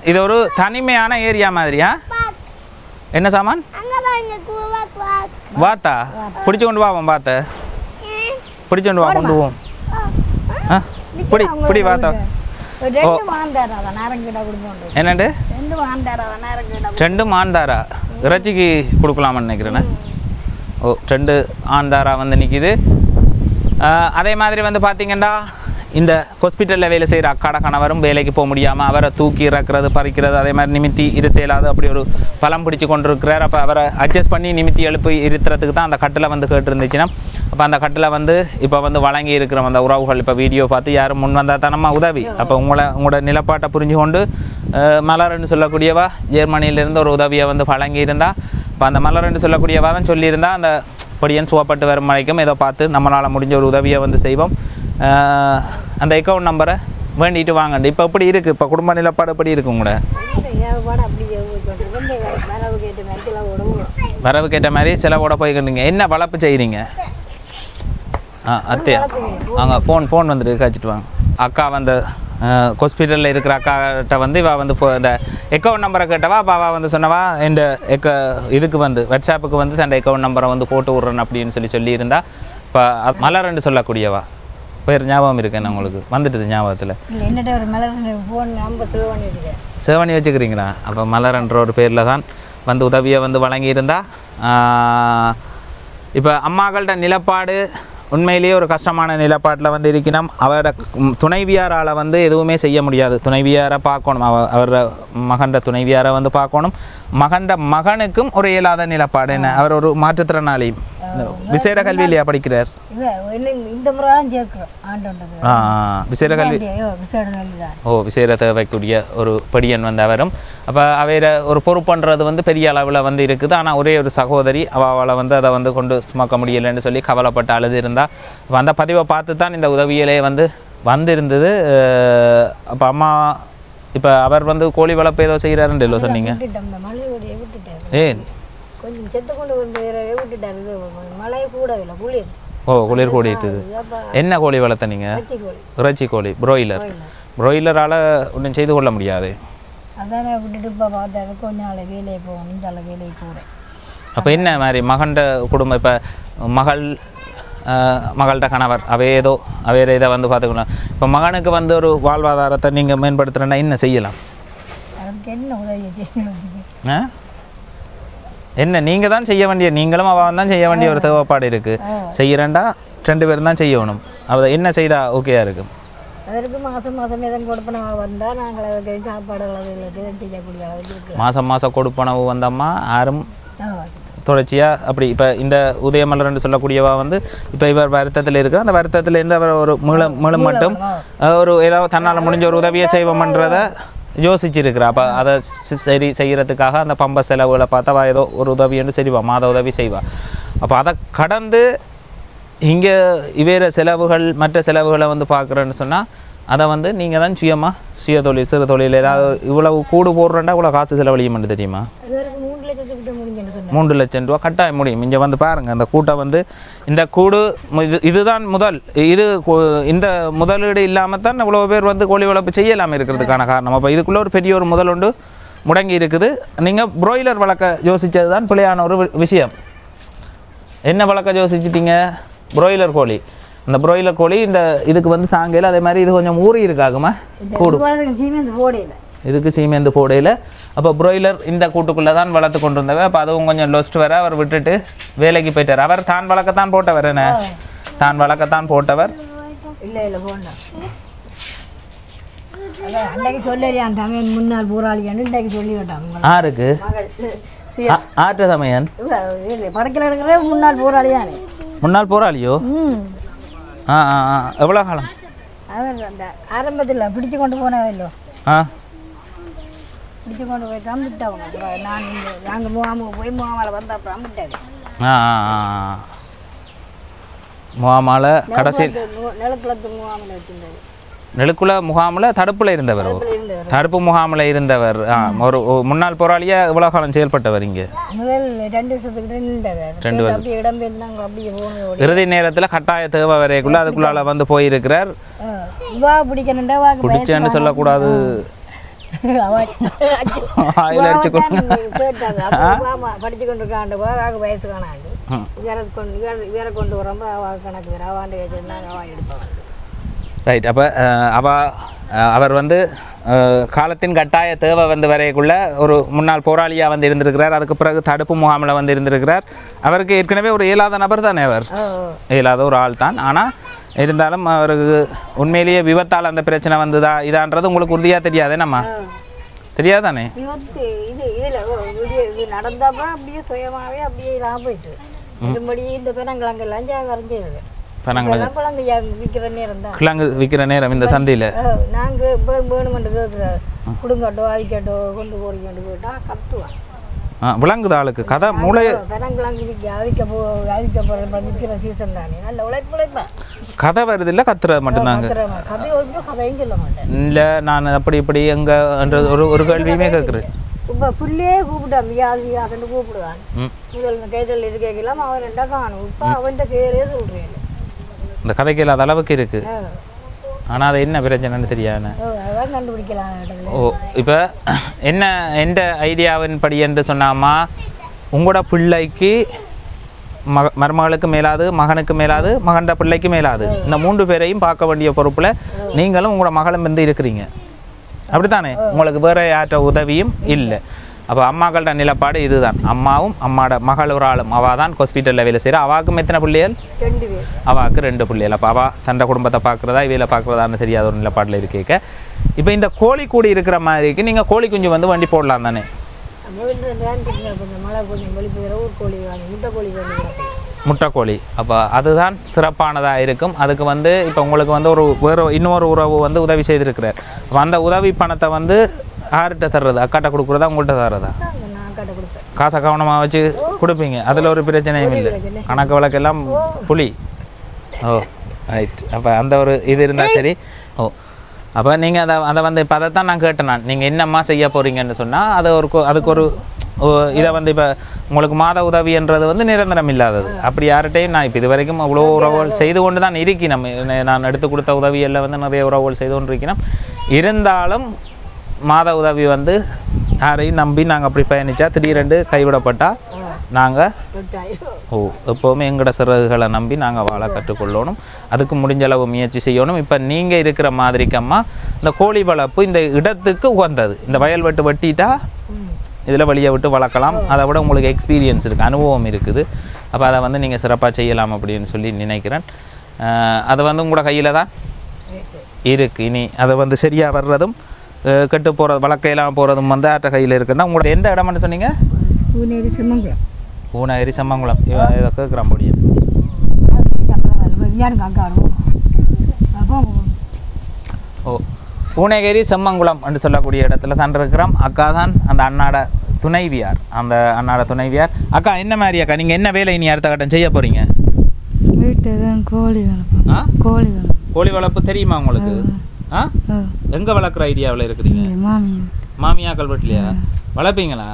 இது ஒரு தனிமையான ஏரியா மாதிரியா? என்ன சாமான் வாத்தா பிடிச்சு கொண்டு வாவோம், வாத்த பிடிச்சு கொண்டு வா, கொண்டு போவோம். பிடி பிடி வாத்தா. என்னண்டு 2 மாந்தாரா இறைச்சிக்கு கொடுக்கலாம்னு நினைக்கிறேண்ணே. ஓ 2 ஆந்தாரா வந்து நிற்கிது. அதே மாதிரி வந்து பார்த்தீங்கன்னா இந்த ஹாஸ்பிட்டலில் வேலை செய்கிற அக்காட கணவரும் வேலைக்கு போக முடியாமல் அவரை தூக்கி இறக்குறது பறிக்கிறது அதே மாதிரி நிமித்தி இருத்தேலாது அப்படி ஒரு பலம் பிடிச்சி கொண்டிருக்கிறார். அப்போ அவரை அட்ஜஸ்ட் பண்ணி நிமித்தி எழுப்பி இருத்துறதுக்கு தான் அந்த கட்டில் வந்து கேட்டுருந்துச்சுன்னா அப்போ அந்த கட்டில் வந்து இப்போ வந்து வழங்கி இருக்கிற அந்த உறவுகள் இப்போ வீடியோ பார்த்து யாரும் முன் வந்தால் தானம்மா உதவி. அப்போ உங்களோட நிலப்பாட்டை புரிஞ்சு கொண்டு மலர்ன்னு சொல்லக்கூடியவா ஜெர்மனியிலேருந்து ஒரு உதவியை வந்து வழங்கியிருந்தால் இப்போ அந்த மலர்ன்னு சொல்லக்கூடியவா தான் சொல்லியிருந்தா அந்த படியன் சுவப்பட்டு வரும் வரைக்கும் ஏதோ பார்த்து நம்மளால் முடிஞ்ச ஒரு உதவியை வந்து செய்வோம். அந்த அக்கௌண்ட் நம்பரை வேண்டிட்டு வாங்கண்டு. இப்போ எப்படி இருக்குது இப்போ குடும்ப நிலப்பாடு எப்படி இருக்கு உங்களோட? வரவு கேட்ட மாதிரி செலவோட போய்க்கிட்டீங்க. என்ன வளர்ப்பு செய்கிறீங்க? அத்தையா அங்கே ஃபோன் வந்துட்டு காய்ச்சிட்டு வாங்க. அக்கா வந்து ஹாஸ்பிட்டலில் இருக்கிற அக்காட்ட வந்து இவள் வந்து இந்த அக்கௌண்ட் நம்பரை கேட்டவா. அப்போ அவள் வந்து சொன்னவா இந்த இதுக்கு வந்து வாட்ஸ்அப்புக்கு வந்து தன் அக்கௌண்ட் நம்பரை வந்து போட்டு விட்றேன் அப்படின்னு சொல்லியிருந்தா. இப்போ மலர்ன்னு சொல்லக்கூடியவா பேர் ஞாபகம் இருக்கேன் உங்களுக்கு வந்துட்டுது ஞாபகத்தில்? சேவ் பண்ணி வச்சுக்கிறீங்களா? அப்போ மலர்ன்ற ஒரு பேரில் தான் வந்து உதவியை வந்து வழங்கியிருந்தா. இப்போ அம்மாக்கள்கிட்ட நிலப்பாடு உண்மையிலேயே ஒரு கஷ்டமான நிலப்பாட்டில் வந்து இருக்கணும். அவரோட துணைவியாரால் வந்து எதுவுமே செய்ய முடியாது. துணைவியாரை பார்க்கணும், அவரோட மகன்ற துணைவியாரை வந்து பார்க்கணும். மகன்ற மகனுக்கும் ஒரு இயலாத நிலப்பாடு. என்ன அவர் ஒரு மாற்றுத்திறனாளி, விசேட கல்வியிலையா படிக்கிறார்? விசேட கல்வி. ஓ விசேட தேவைக்கூடிய ஒரு படியன் வந்து அவரும். அப்போ அவையிற ஒரு பொறுப்புன்றது வந்து பெரிய அளவில் வந்து இருக்குது. ஆனால் ஒரே ஒரு சகோதரி அவளை வந்து அதை வந்து கொண்டு சுமக்க முடியலைன்னு சொல்லி கவலைப்பட்டு அழுது இருந்தா. அப்போ அந்த பதிவை பார்த்து தான் இந்த உதவியிலே வந்து வந்திருந்தது. அப்போ அம்மா இப்போ அவர் வந்து கோழி வளர்ப்பு ஏதோ செய்கிறாருன்னு இல்லை சொன்னீங்க? ஏன் ஓ குளிர் கூடிட்டுது. என்ன கோழி வளர்த்த நீங்கள்? இறைச்சி கோழி, ப்ரோயிலர். ப்ரோயிலரால் ஒன்றும் செய்து கொள்ள முடியாது. அப்போ என்ன மாதிரி மகண்ட குடும்பம் இப்போ மகள்கிட்ட கணவர் அவையேதோ இதை வந்து பார்த்துக்கலாம். இப்போ மகனுக்கு வந்து ஒரு வாழ்வாதாரத்தை நீங்கள் மேம்படுத்துகிறேன்னா என்ன செய்யலாம்? என்ன நீங்கள் தான் செய்ய வேண்டிய, நீங்களும் அவன் தான் செய்ய வேண்டிய ஒரு தேவைப்பாடு இருக்குது. செய்கிறேன்டா 2 பேரும் தான் செய்யணும். அதை என்ன செய்தால் ஓகேயா இருக்கும்? அதற்கு மாதம் எதன் கொடுப்பனவு வந்தால் நாங்கள் சாப்பாடு செய்யக்கூடிய மாதம் கொடுப்பனவு வந்தம்மா யாரும் தொடர்ச்சியாக அப்படி இப்போ இந்த உதயமலர்ன்னு சொல்லக்கூடியவா வந்து இப்போ இவர் வருத்தத்தில் இருக்கிற அந்த வருத்தத்திலேருந்து அவர் ஒரு மீளும் மட்டும் ஒரு ஏதாவது தன்னால் முடிஞ்ச ஒரு உதவியை செய்வோம்ன்றதை யோசிச்சிருக்கிறா. அப்போ அதை சரி செய்கிறதுக்காக அந்த பம்ப செலவுகளை பார்த்தா ஏதோ ஒரு உதவின்னு செய்வா, மாத உதவி செய்வா. அப்போ அதை கடந்து இங்கே இவேற செலவுகள் மற்ற செலவுகளை வந்து பார்க்குறேன்னு சொன்னால் அதை வந்து நீங்கள் தான் சுய தொழில் சிறு தொழில் ஏதாவது இவ்வளவு கூடு போடுறேன்டா இவ்வளோ காசு செலவழியும் பண்ணி தெரியுமா? 3 லட்சம் ரூபா கட்டாயம் முடியும். இங்கே வந்து பாருங்கள் அந்த கூட்டை வந்து இந்த கூடு இதுதான் முதல் இந்த முதலீடு இல்லாமல் தான் இவ்வளோ பேர் வந்து கோழி வளர்ப்பு செய்யலாமல் இருக்கிறதுக்கான காரணம். அப்போ இதுக்குள்ளே ஒரு பெரிய ஒரு முதல் ஒன்று முடங்கி இருக்குது. நீங்கள் ப்ராய்லர் வளர்க்க யோசித்தது தான் பிள்ளையான ஒரு விஷயம். என்ன வளர்க்க யோசிச்சிட்டிங்க? ப்ராய்லர் கோழி. அந்த ப்ராய்லர் கோழி இந்த இதுக்கு வந்து தாங்கல. அதே மாதிரி இது கொஞ்சம் ஊறி இருக்காகுமா கூடு, இதுக்கு சீமேந்து போடையில். அப்போ ப்ராய்லர் இந்த கூட்டுக்குள்ளே தான் வளர்த்து கொண்டு வந்தவர். அப்போ அதுவும் கொஞ்சம் லொஸ்ட் வர அவர் விட்டுட்டு வேலைக்கு போயிட்டார். அவர் தான் வளர்க்கத்தான் போட்டவர். என்ன தான் வளர்க்கத்தான் போட்டவர் இல்லை போண்டா அன்றைக்கு சொல்லலையா தமிழ் முன்னாள் போராளியான்னு இன்றைக்கு சொல்லி கேட்டாங்க. ஆருக்கு ஆற்ற சமையன் படக்கில் இருக்கிற முன்னாள் போராளியானே. முன்னாள் போராளியோ? எவ்வளோ காலம்? அவர் அந்த ஆரம்பத்தில் பிடிச்சு கொண்டு போனதில்லோ, பிடிச்சு கொண்டு போய் தான் விட்டவங்க. நான் நாங்கள் முகாமுக்கு போய் முகாமால் வந்து அப்புறம் விட்டாங்க. முகாமால் கடைசி நிலக்குளத்து முகாமில் வச்சிருந்தது. நெலுக்குல முகாமில் தடுப்பில் இருந்தவர், தடுப்பு முகாமில் இருந்தவர். ஒரு முன்னாள் போராளியாக இவ்வளோ காலம் செயல்பட்டவர். இங்கே முதல் 2 வருஷத்துக்கிட்ட நின்றவர். 2 வருஷம் இடம்பெயர்ந்தாங்க. அப்படியே போகணும். இறுதி நேரத்தில் கட்டாய தேவை வரைக்குள்ள அதுக்குள்ளால வந்து போயிருக்கிறார். வா பிடிக்கணுண்டா வா பிடிச்சேன்னு சொல்லக்கூடாது. படிச்சு கொண்டு இருக்காண்டு வயசு காணாண்டு வேற கொண்டு வரப்போ கணக்கு வேற அவாண்டு வச்சிருந்தாங்க. அவா எடுப்பாங்க. ரைட். அப்போ அவர் வந்து காலத்தின் கட்டாய தேவை வந்து வரைக்குள்ள ஒரு முன்னாள் போராளியாக வந்து இருந்திருக்கிறார். அதுக்கு பிறகு தடுப்பு முகாமில் வந்து இருந்திருக்கிறார். அவருக்கு ஏற்கனவே ஒரு இயலாத நபர் தானே, அவர் இயலாத ஒரு ஆள் தான். ஆனால் இருந்தாலும் அவருக்கு உண்மையிலேயே விபத்தால் அந்த பிரச்சனை வந்துதா இதான்றது உங்களுக்கு உறுதியாக தெரியாதே? நம்ம தெரியாதானே? இது நடந்தப்போ அப்படியே சுயமாகவே அப்படியே இல்லாமல் போயிட்டு இதுபடி இந்த பெணங்கிழங்கெல்லாம் வரைஞ்சது. கிழங்கு விற்கிற நேரம் இந்த சந்தையில் நாங்கள் வேணுமென்று கேட்குற குடுங்கட்டோ அவிக்கட்டோ கொண்டு போறீங்கன்னு போட்டால் கத்துவான். விளங்குது ஆளுக்கு கதை மூளை. பெணங்கிழங்கு அவிக்க போகிற விற்கிற சீசன் தானே, நல்ல உழைப்பேன். கதை வருது இல்லை, கத்துறது மட்டும்தாங்க. கதையும் சொல்ல மாட்டேன். இல்லை நான் அப்படி இப்படி எங்கே ஒரு கேள்வியுமே கேட்குறேன். இப்போ புள்ளையே கூப்பிட்டான் வியாதியாதுன்னு கூப்பிடுவான். முதல் கைதல் இது கேட்கலாம் அவன் ரெண்டா காணும். இப்போ அவன் பேரே சொல்கிறேன். இந்த கதைக்கு இல்லாத அளவுக்கு இருக்கு. ஆனால் அது என்ன பிரச்சனைன்னு தெரியாது. ஓ இப்போ என்ன எந்த ஐடியாவின் படி என்று சொன்னாமா, உங்களோட பிள்ளைக்கு மருமகளுக்கு மேலாது, மகனுக்கு மேலாது, மகன்ட பிள்ளைக்கு மேலாது, இந்த 3 பேரையும் பார்க்க வேண்டிய பொறுப்பில் நீங்களும் உங்களோட மகளும் வந்து இருக்கிறீங்க. அப்படித்தானே? உங்களுக்கு வேற யார்ட்ட உதவியும் இல்லை. அப்போ அம்மாக்கள்ட நிலப்பாடு இதுதான். அம்மாவும் அம்மாவோட மகள் ஒரு ஆளும் அவள் தான் ஹாஸ்பிட்டலில் வேலை செய்கிறா. அவாவுக்கும் எத்தனை பிள்ளைகள்? 2 பேர். அவாவுக்கு 2 பிள்ளைகள். அப்போ அவள் தண்டை குடும்பத்தை பார்க்குறதா இவையில் பார்க்குறதான்னு தெரியாத ஒரு நிலப்பாட்டில் இருக்கேக்க. இப்போ இந்த கோழி கூடி இருக்கிற மாதிரிக்கு நீங்கள் கோழி குஞ்சு வந்து வண்டி போடலாம் தானே? முட்டைக்கோழி. அப்போ அதுதான் சிறப்பானதாக இருக்கும். அதுக்கு வந்து இப்போ உங்களுக்கு வந்து இன்னொரு உறவு வந்து உதவி செய்திருக்கிறார். அப்போ அந்த உதவி பணத்தை வந்து யார்கிட்ட தர்றது? அக்காட்ட கொடுக்குறதா உங்கள்கிட்ட தர்றதா? காசை கவனமாக வச்சு கொடுப்பீங்க, அதில் ஒரு பிரச்சனையும் இல்லை. கணக்கு வழக்கெல்லாம் புலி. ஓ ரைட். அப்போ அந்த ஒரு இது இருந்தால் சரி. ஓ அப்போ நீங்கள் அதை வந்து இப்போ அதை தான் நான் கேட்டேன். நீங்கள் என்னம்மா செய்ய போகிறீங்கன்னு சொன்னால் அதுக்கு ஒரு இதை வந்து இப்போ உங்களுக்கு மாத உதவின்றது வந்து நிரந்தரம் இல்லாதது. அப்படி யார்கிட்டையும் நான் இப்போ இது வரைக்கும் அவ்வளோ உறவுகள் செய்து கொண்டு தான் இருக்கணும். நான் எடுத்து கொடுத்த உதவியெல்லாம் வந்து நிறைய உறவுகள் செய்து கொண்டு இருக்கணும். இருந்தாலும் மாத உதவி வந்து யாரையும் நம்பி நாங்கள் அப்படி பயணித்தா திடீரென்று கைவிடப்பட்டால் நாங்கள் எப்போவுமே எங்களோட சிறகுகளை நம்பி நாங்கள் வாழ கற்றுக்கொள்ளணும். அதுக்கு முடிஞ்ச அளவு முயற்சி செய்யணும். இப்போ நீங்கள் இருக்கிற மாதிரிக்கம்மா இந்த கோழி வளர்ப்பு இந்த இடத்துக்கு உகந்தது. இந்த வயல் வெட்டு வெட்டிட்டா இதில் வழியை விட்டு வளர்க்கலாம். அதை விட உங்களுக்கு எக்ஸ்பீரியன்ஸ் இருக்குது, அனுபவம் இருக்குது. அப்போ அதை வந்து நீங்கள் சிறப்பாக செய்யலாம் அப்படின்னு சொல்லி நினைக்கிறேன். அது வந்து உங்களோட கையில் தான் இருக்குது. இனி அதை வந்து சரியாக வர்றதும் கெட்டு போகிறது வழக்கையெல்லாம் போகிறதும் வந்து ஆட்ட கையில் இருக்குன்னா உங்களோட எந்த இடம்னு சொன்னீங்க? பூனகிரி செம்மங்குளம் இதை கேட்குறான் முடியும். ஓ பூனகிரி செம்மங்குளம் என்று சொல்லக்கூடிய இடத்துல தான் இருக்கிறோம். அக்கா தான் அந்த அண்ணாட துணைவியார். அந்த அண்ணாட துணைவியார். அக்கா என்ன மாதிரி அக்கா நீங்கள் என்ன வேலை இனி அடுத்த கட்டம் செய்ய போகிறீங்க? கோழி வளர்ப்பு தெரியுமா உங்களுக்கு? எங்கே வளர்க்குற ஐடியாவில் இருக்கிறீங்க? மாமியாக்கள் வீட்லையா வளர்ப்பீங்களா?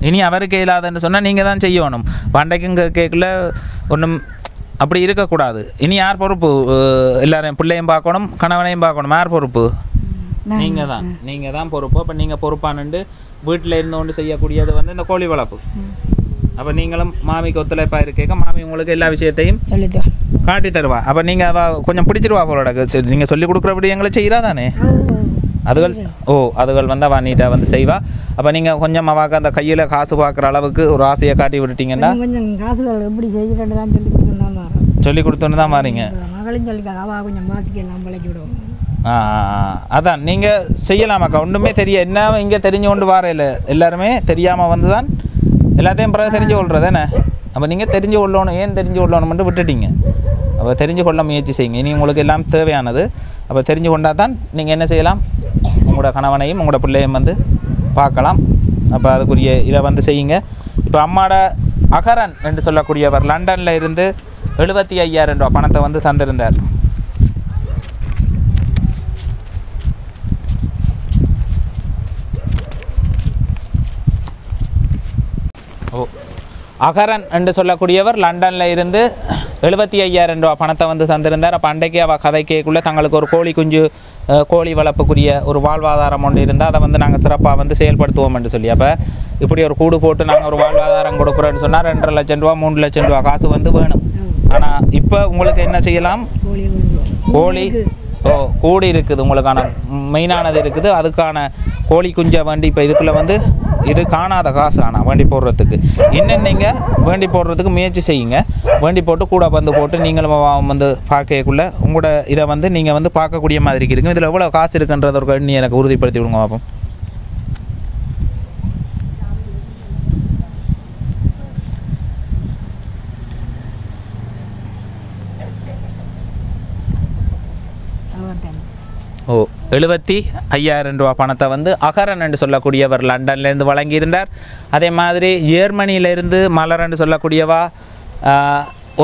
இனி அவருக்கு இல்லாதன்னு சொன்னால் நீங்கள் தான் செய்யணும். பண்டைக்கும் கேட்கல ஒன்றும் அப்படி இருக்கக்கூடாது. இனி யார் பொறுப்பு? எல்லாரையும் பிள்ளையும் பார்க்கணும், கணவனையும் பார்க்கணும். யார் பொறுப்பு? நீங்கள் தான் பொறுப்பு. அப்போ நீங்கள் பொறுப்பானண்டு வீட்டில் இருந்தோண்டு செய்யக்கூடியது வந்து இந்த கோழி வளர்ப்பு. அப்போ நீங்களும் மாமிக்கு ஒத்துழைப்பாக இருக்கேக்க மாமி உங்களுக்கு எல்லா விஷயத்தையும் காட்டி தருவா. அப்போ நீங்கள் கொஞ்சம் பிடிச்சிருவா போலோட. சரி நீங்கள் சொல்லிக் கொடுக்குறபடி எங்களை செய்கிறா தானே அதுகள் வந்து அவள் நீட்டாக வந்து செய்வா. அப்போ நீங்கள் கொஞ்சம் அவாக்கு அந்த கையில் காசு பார்க்குற அளவுக்கு ஒரு ஆசையை காட்டி விட்டுட்டீங்கன்னா கொஞ்சம் காசுகள் எப்படி செய்கிறேன் சொல்லி கொடுத்தோன்னு தான் மாறிங்க. அதான் நீங்கள் செய்யலாமாக்கா. ஒன்றுமே என்ன இங்கே தெரிஞ்சு கொண்டு வர இல்லை, எல்லாருமே தெரியாமல் வந்து தான் எல்லாத்தையும் பிறகு தெரிஞ்சு கொள்றது தானே. அப்போ நீங்கள் தெரிஞ்சு கொள்ளணும். ஏன் தெரிஞ்சு கொள்ளணும்னு விட்டுட்டீங்க. அப்போ தெரிஞ்சு கொள்ள முயற்சி செய்யுங்க. இனி உங்களுக்கு எல்லாம் தேவையானது. அப்போ தெரிஞ்சு கொண்டால் தான் நீங்கள் என்ன செய்யலாம், உங்களோட கணவனையும் உங்களோட பிள்ளையும் வந்து பார்க்கலாம். அப்போ அதுக்குரிய இதை வந்து செய்யுங்க. இப்போ அம்மாட அகரன் என்று சொல்லக்கூடியவர் லண்டனில் இருந்து 75,000 ரூபா பணத்தை வந்து தந்திருந்தார். அகரன் என்று சொல்லக்கூடியவர் லண்டனில் இருந்து 75,000 ரூபா பணத்தை வந்து தந்திருந்தார். அப்போ அன்றைக்கு அவள் கதைக்குள்ளே தங்களுக்கு ஒரு கோழி வளர்ப்புக்குரிய ஒரு வாழ்வாதாரம் ஒன்று இருந்தால் அதை வந்து நாங்கள் சிறப்பாக வந்து செயல்படுத்துவோம் என்று சொல்லி. அப்போ இப்படி ஒரு கூடு போட்டு நாங்கள் ஒரு வாழ்வாதாரம் கொடுக்குறோன்னு சொன்னால் 2.5 லட்சம் ரூபா 3 லட்சம் ரூபா காசு வந்து வேணும். ஆனால் இப்போ உங்களுக்கு என்ன செய்யலாம், கோழி கூடி இருக்குது, உங்களுக்கான மெயினானது இருக்குது. அதுக்கான கோழி குஞ்சை வேண்டி இப்போ இதுக்குள்ளே வந்து இது காணாத காசு. ஆனால் வேண்டி போடுறதுக்கு இன்னும் நீங்கள் வேண்டி போடுறதுக்கு முயற்சி செய்யுங்க. வேண்டி போட்டு கூட வந்து போட்டு நீங்களும் வந்து பார்க்கக்குள்ளே உங்களோட இதை வந்து நீங்கள் வந்து பார்க்கக்கூடிய மாதிரி இருக்கும். இதில் எவ்வளோ காசு இருக்குன்றத ஒரு கண்ணி எனக்கு உறுதிப்படுத்தி விடுங்க பார்ப்போம். ஓ 75,000 ரூபா பணத்தை வந்து அகரன் என்று சொல்லக்கூடியவர் லண்டன்லேருந்து வழங்கியிருந்தார். அதே மாதிரி ஜெர்மனியிலேருந்து மலர் என்று சொல்லக்கூடியவா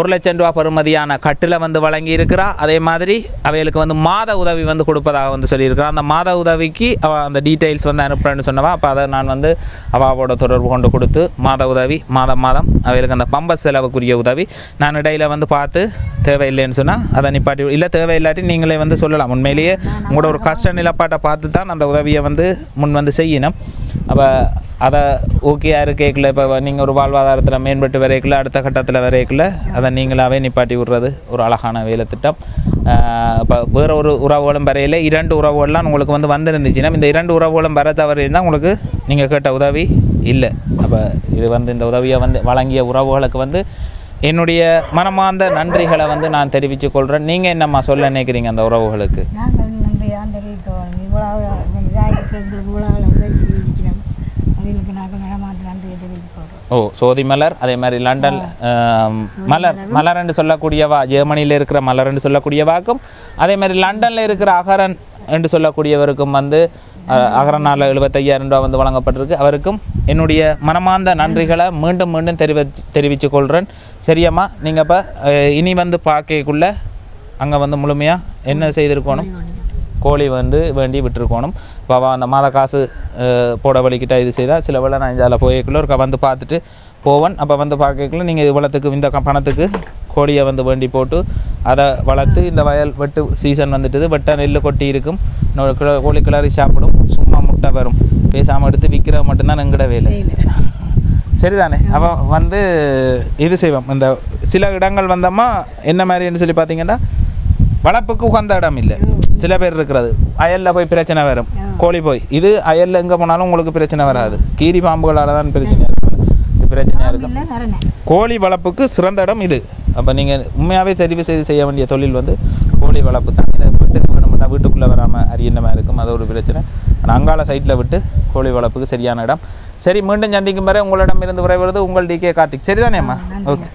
1 லட்சம் ரூபா பெறுமதியான கட்டில் வந்து வழங்கி இருக்கிறா. அதே மாதிரி அவைகளுக்கு வந்து மாத உதவி வந்து கொடுப்பதாக வந்து சொல்லியிருக்கிறான். அந்த மாத உதவிக்கு அந்த டீட்டெயில்ஸ் வந்து அனுப்புகிறேன்னு சொன்னவா. அப்போ அதை நான் வந்து அவாவோட தொடர்பு கொண்டு கொடுத்து மாத உதவி மாதம் அவைகளுக்கு அந்த பம்பஸ் செலவுக்குரிய உதவி நான் இடையில் வந்து பார்த்து தேவையில்லைன்னு சொன்னால் அதை நிப்பாட்டி இல்லை, தேவையில்லாட்டி நீங்களே வந்து சொல்லலாம். உண்மையிலேயே உங்களோட ஒரு கஷ்ட நிலப்பாட்டை பார்த்து தான் அந்த உதவியை வந்து முன் வந்து செய்யணும். அப்போ அதை ஓகேயா இருக்கேக்குள்ள இப்போ நீங்கள் ஒரு வாழ்வாதாரத்தில் மேம்பட்டு வரைக்குள்ள அடுத்த கட்டத்தில் வரைக்குள்ள அதை நீங்களாகவே நிப்பாட்டி விடுறது ஒரு அழகான வேலை திட்டம். இப்போ வேறு ஒரு உறவுகளும் வரையில் 2 உறவுகள்லாம் உங்களுக்கு வந்து வந்துருந்துச்சுன்னா இந்த 2 உறவுகளும் வர தவறினா உங்களுக்கு நீங்கள் கேட்ட உதவி இல்லை. அப்போ இது வந்து இந்த உதவியை வந்து வழங்கிய உறவுகளுக்கு வந்து என்னுடைய மனமார்ந்த நன்றிகளை வந்து நான் தெரிவித்துக் கொள்கிறேன். நீங்கள் என்னம்மா சொல்ல நினைக்கிறீங்க அந்த உறவுகளுக்கு? ஓ சோதி மலர், அதே மாதிரி லண்டன் மலர் என்று சொல்லக்கூடியவா, ஜெர்மனியில் இருக்கிற மலர் என்று சொல்லக்கூடியவாக்கும், அதே மாதிரி லண்டனில் இருக்கிற அகரன் என்று சொல்லக்கூடியவருக்கும் வந்து அகரனால் 75,000 ரூபா வந்து வழங்கப்பட்டிருக்கு. அவருக்கும் என்னுடைய மனமார்ந்த நன்றிகளை மீண்டும் மீண்டும் தெரிவித்து கொள்கிறேன். சரியம்மா, நீங்கள் இப்போ இனி வந்து பார்க்கக்குள்ளே அங்கே வந்து முழுமையாக என்ன செய்திருக்கணும், கோழி வந்து வேண்டி விட்டுருக்கணும். இப்போ அந்த மாத காசு போட வலிக்கிட்ட இது செய்தால் சில வேளை நான் இதில் போய்க்குள்ள ஒரு வந்து பார்த்துட்டு போவேன். அப்போ வந்து பார்க்கக்குள்ள நீங்கள் இவ்வளோத்துக்கு இந்த பணத்துக்கு கோழியை வந்து வேண்டி போட்டு அதை வளர்த்து இந்த வயல் வெட்டு சீசன் வந்துட்டுது, வெட்ட நெல் கொட்டி இருக்கும், கோழி கிளறி சாப்பிடும், சும்மா முட்டை வரும், பேசாமல் எடுத்து விற்கிற மட்டும்தான் எங்கட வேலை. சரிதானே? அப்போ வந்து இது செய்வோம். இந்த சில இடங்கள் வந்தோமா என்ன மாதிரின்னு சொல்லி பார்த்தீங்கன்னா வளர்ப்புக்கு உகந்த இடம் இல்லை. சில பேர் இருக்கிறது அயலில் போய் பிரச்சனை வரும், கோழி போய் இது அயலில் எங்கே போனாலும் உங்களுக்கு பிரச்சனை வராது, கீரி பாம்புகளால் தான் பிரச்சனையாக இருக்கும். இது பிரச்சனையாக இருக்கும். கோழி வளர்ப்புக்கு சிறந்த இடம் இது. அப்போ நீங்கள் உண்மையாகவே தெரிவு செய்ய வேண்டிய தொழில் வந்து கோழி வளர்ப்பு தான். இதை வீட்டுக்கு வேணும்னா வீட்டுக்குள்ளே வராமல் அரியணமாக இருக்கும், அது ஒரு பிரச்சனை. ஆனால் அங்கால சைட்டில் விட்டு கோழி வளர்ப்புக்கு சரியான இடம். சரி மீண்டும் சந்திக்கும் வரை உங்களிடம் இருந்து விரைவது உங்கள் டிகே கார்த்திக் சரிதானேம்மா ஓகே